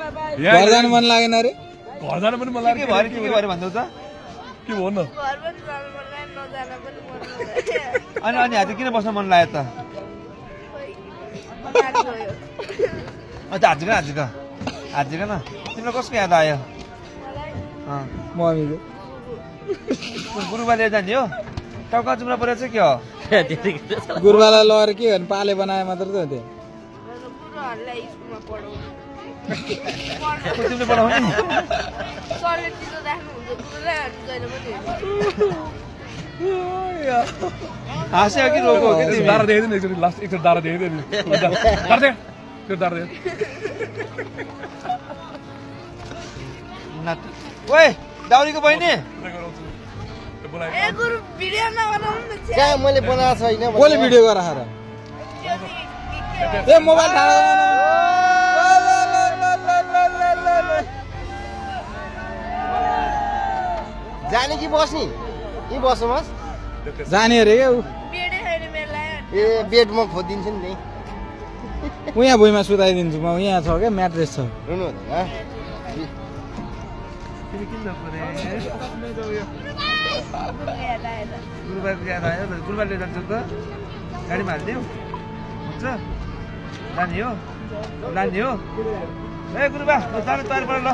घर जानु मन लागेन रे घर जानु पनि मन लाग्यो के भयो भन्दै त के भयो न अनि अनि आज किन बस्न मन लाग्यो त आजको न तिमीलाई कसको याद आयो मम्मीको गुरुबा लिएर जाने हो टाउका जुम्रा परेको छ के हो गुरुबालाई लगेर के गर्नु पाले बनाए मात्र त त्यो तिमीले पढाउने हाँस्यो कि रोको हो कि तिमी? दारा देखाइदिनु एकचोटि लास्ट एकचोटि दारा देखाइदिनु त्यो दारा दे ओए दाउरीको बहिनी कहाँ मैले बनाएको छैन कसले भिडियो गराएर ए मोबाइल जाने कि बस्ने यहीँ बसोस् जाने अरे क्या ऊ ए बेड म खोजिदिन्छु नि ऊ यहाँ भुइँमा सुताइदिन्छु म यहाँ छ क्या म्याट्रेस छ रुनु हुँदैन तिमी किन गुरुबाको याद आयो गुरुबा लिएर जान्छौ त गाडीमा हालिदियो हुन्छ लाने हो ए गुरुबा जानु तयार पऱ्यो ल